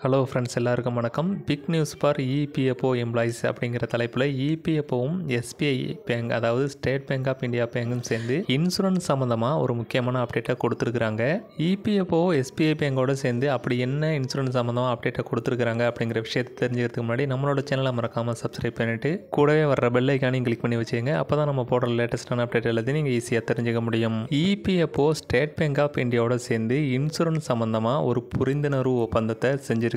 Hello friends, எல்லாருக்கும் வணக்கம். Big news for EPFO employees அப்படிங்கிற தலைப்பில் இபிஎஃப்ஓவும் எஸ்பிஐ பேங்க், அதாவது ஸ்டேட் பேங்க் ஆஃப் இந்தியா பேங்கும் சேர்ந்து இன்சூரன்ஸ் சம்மந்தமாக ஒரு முக்கியமான அப்டேட்டை கொடுத்துருக்குறாங்க. இபிஎஃப்ஓ எஸ்பிஐ பேங்கோடு சேர்ந்து அப்படி என்ன இன்சூரன்ஸ் சம்மந்தமாக அப்டேட்டை கொடுத்துருக்குறாங்க அப்படிங்கிற விஷயத்தை தெரிஞ்சுக்கிறதுக்கு முன்னாடி நம்மளோட சேனலை மறக்காமல் சப்ஸ்கிரைப் பண்ணிவிட்டு கூடவே வர்ற பெல் ஐக்கானையும் கிளிக் பண்ணி வச்சுக்கோங்க. அப்போ தான் நம்ம போடுற லேட்டஸ்டான அப்டேட் எல்லாத்தையும் நீங்கள் ஈஸியாக தெரிஞ்சுக்க முடியும். இபிஎஃப்ஓ ஸ்டேட் பேங்க் ஆஃப் இந்தியாவோட சேர்ந்து இன்சூரன்ஸ் சம்மந்தமாக ஒரு புரிந்துணர்வு ஒப்பந்தத்தை செஞ்சிருக்கிறாங்க.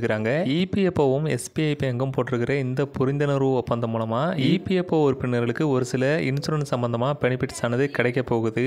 இபிஎஃப்ஓவும் எஸ்பிஐ பேங்கும் போட்டிருக்கிற இந்த புரிந்துணர்வு ஒப்பந்தம் மூலமா இபிஎஃப்ஓ உறுப்பினர்களுக்கு ஒரு சில இன்சூரன்ஸ் சம்பந்தமா பெனிஃபிட்ஸ் ஆனது கிடைக்க போகுது.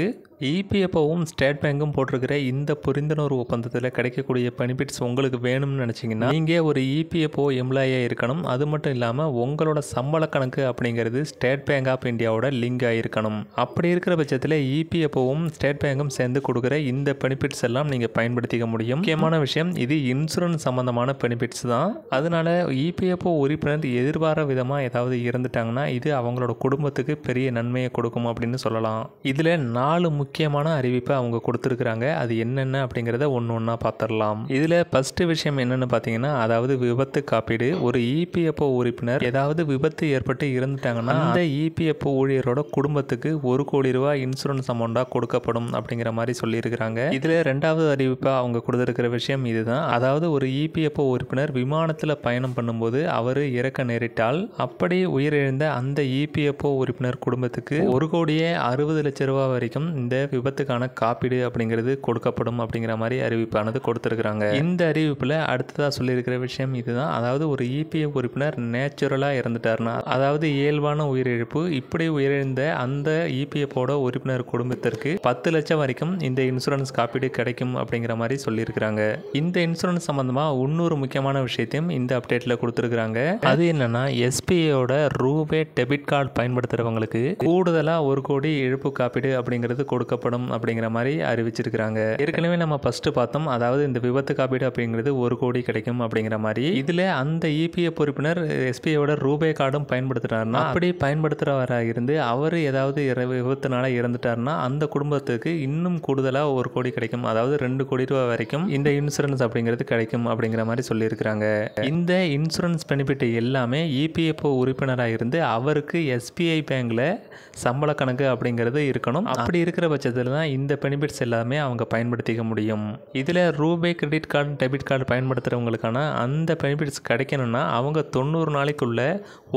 இபிஎஃப்ஓவும் ஸ்டேட் பேங்கும் போட்டிருக்கிற இந்த புரிந்துணர்வு ஒப்பந்தத்தில் கிடைக்கக்கூடிய பெனிஃபிட்ஸ் உங்களுக்கு வேணும்னு நினைச்சீங்கன்னா நீங்க ஒரு இபிஎஃப்ஓ எம்ப்ளாயா இருக்கணும். அது மட்டும் இல்லாம உங்களோட சம்பள கணக்கு அப்படிங்கிறது ஸ்டேட் பேங்க் ஆஃப் இந்தியாவோட லிங்க் ஆயிருக்கணும். அப்படி இருக்கிற பட்சத்தில் இபிஎஃப்ஓவும் ஸ்டேட் பேங்கும் சேர்ந்து கொடுக்குற இந்த பெனிஃபிட்ஸ் எல்லாம் நீங்க பயன்படுத்திக்க முடியும். முக்கியமான விஷயம், இது இன்சூரன்ஸ் சம்பந்தமான பெனிஃபிட்ஸ் தான். அதனால இபிஎஃப்ஓ உறுப்பினர் எதிர்பாராத விதமாக ஏதாவது இருந்துட்டாங்கன்னா இது அவங்களோட குடும்பத்துக்கு பெரிய நன்மையை கொடுக்கும் அப்படின்னு சொல்லலாம். இதில் 4 முக்கியமான அறிவிப்பை அவங்க கொடுத்துருக்குறாங்க. அது என்னென்ன அப்படிங்கிறத ஒன்று பார்த்துடலாம். இதில் ஃபர்ஸ்ட் விஷயம் என்னென்னு பார்த்தீங்கன்னா, அதாவது விபத்து காப்பீடு. ஒரு இபிஎஃப்ஓ உறுப்பினர் ஏதாவது விபத்து ஏற்பட்டு இருந்துட்டாங்கன்னா அந்த இபிஎஃப்ஓ ஊழியரோட குடும்பத்துக்கு 1 கோடி ரூபாய் இன்சூரன்ஸ் அமௌண்ட்டாக கொடுக்கப்படும் அப்படிங்கிற மாதிரி சொல்லியிருக்கிறாங்க. இதில் 2வது அறிவிப்பாக அவங்க கொடுத்துருக்கிற விஷயம் இதுதான். அதாவது ஒரு இபிஎஃப்ஓ உறுப்பினர் விமானத்தில் பயணம் பண்ணும்போது அவர் இறக்க நேரிட்டால் அப்படி உயிரிழந்த அந்த இபிஎஃப்ஓ உறுப்பினர் குடும்பத்துக்கு 1,60,00,000 ரூபாய் வரைக்கும் இந்த விபத்துக்கான காப்பீடு அப்படிங்கிறது கொடுக்கப்படும் அப்படிங்கிற மாதிரி அறிவிப்பானது கொடுத்துருக்குறாங்க. இந்த அறிவிப்பில் அடுத்ததாக சொல்லியிருக்கிற விஷயம் இதுதான். அதாவது ஒரு இபிஎஃப் உறுப்பினர் நேச்சுரலாக இறந்துட்டார்னா, அதாவது இயல்பான உயிரிழப்பு, இப்படி உயிரிழந்த அந்த இபிஎஃப்ஓட உறுப்பினர் குடும்பத்திற்கு 10 லட்சம் வரைக்கும் இந்த இன்சூரன்ஸ் காப்பீடு கிடைக்கும் அப்படிங்கிற மாதிரி சொல்லியிருக்கிறாங்க. இந்த இன்சூரன்ஸ் சம்பந்தமாக இன்னொரு முக்கியமான விஷயத்தையும் இந்த அப்டேட்டில் கொடுத்துருக்குறாங்க. அது என்னன்னா, எஸ்பிஐயோட ரூபே டெபிட் கார்டு பயன்படுத்துறவங்களுக்கு கூடுதலாக 1 கோடி இழப்பு காப்பீடு அப்படிங்கிறது கொடுக்கப்படும் அப்படிங்கிற மாதிரி அறிவிச்சிருக்கிறாங்க. ஏற்கனவே நம்ம ஃபர்ஸ்ட் பார்த்தோம், அதாவது இந்த விபத்து காப்பீடு அப்படிங்கிறது 1 கோடி கிடைக்கும் அப்படிங்கிற மாதிரி. இதில் அந்த இபிஎஃப் உறுப்பினர் எஸ்பிஐயோட ரூபே கார்டும் பயன்படுத்துறாருன்னா, அப்படி பயன்படுத்துறவராக இருந்து அவர் ஏதாவது விபத்துனால இறந்துட்டாருன்னா அந்த குடும்பத்துக்கு இன்னும் கூடுதலாக 1 கோடி கிடைக்கும். அதாவது 2 கோடி ரூபாய் வரைக்கும் இந்த இன்சூரன்ஸ் அப்படிங்கிறது கிடைக்கும் அப்படிங்கிற மாதிரி சொல்லியிருக்கிறாங்க. இந்த இன்சூரன்ஸ் பெனிஃபிட் எல்லாமே இபிஎஃப்ஓ உறுப்பினராக இருந்து அவருக்கு எஸ்பிஐ பேங்க்ல சம்பள கணக்கு அப்படிங்கிறது இருக்கணும். அப்படி இருக்கிற பட்சத்தில் தான் இந்த பெனிஃபிட்ஸ் எல்லாமே அவங்க பயன்படுத்திக்க முடியும். இதில் RuPay credit card debit card பயன்படுத்துகிறவங்களுக்கான அந்த பெனிஃபிட்ஸ் கிடைக்கணும்னா அவங்க 90 நாளைக்குள்ள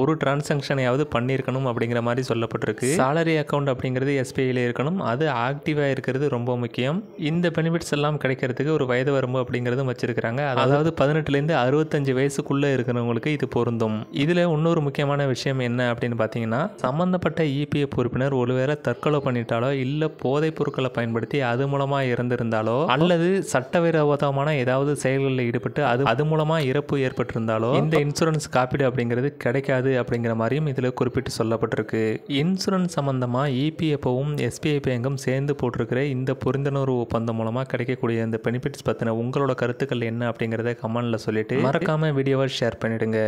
ஒரு டிரான்சாக்ஷனையாவது பண்ணியிருக்கணும் அப்படிங்கிற மாதிரி சொல்லப்பட்டிருக்கு. சாலரி அக்கௌண்ட் அப்படிங்கிறது எஸ்பிஐல இருக்கணும். அது ஆக்டிவாக இருக்கிறது ரொம்ப முக்கியம். இந்த பெனிஃபிட்ஸ் எல்லாம் கிடைக்கிறதுக்கு ஒரு வயது வரம்பு அப்படிங்கிறதும் வச்சிருக்கிறாங்க. அதாவது 18லேருந்து 65 வயசுக்குள்ளே இருக்கிறவங்களுக்கு இது பொருந்தும். இதில் இன்னொரு முக்கியமான விஷயம் என்ன அப்படின்னு பார்த்தீங்கன்னா, சம்பந்தப்பட்ட இபிஎஃப் உறுப்பினர் ஒருவேளை தற்கொலை பண்ணிட்டாலோ இல்லை போதைப் பொருட்களை பயன்படுத்தி அது மூலமாக இறந்திருந்தாலோ அல்லது சட்டவிரோதமான ஏதாவது செயல்களில் ஈடுபட்டு அது மூலமாக இறப்பு ஏற்பட்டிருந்தாலோ இந்த இன்சூரன்ஸ் காப்பீடு அப்படிங்கிறது கிடைக்காது அப்படிங்கிற மாதிரியும் இதில் குறிப்பிட்டு சொல்லப்பட்டிருக்கு. இன்சூரன்ஸ் சம்பந்தமாக இபிஎஃப்ஓவும் எஸ்பிஐ பேங்கும் சேர்ந்து போட்டிருக்கிற இந்த புரிந்துணர்வு ஒப்பந்தம் மூலமாக கிடைக்கக்கூடிய இந்த பெனிஃபிட்ஸ் பற்றின உங்களோட கருத்துக்கள் என்ன அப்படிங்கிறத கமெண்ட்ல சொல்லிட்டு மறக்காம வீடியோவை ஷேர் பண்ணிடுங்க.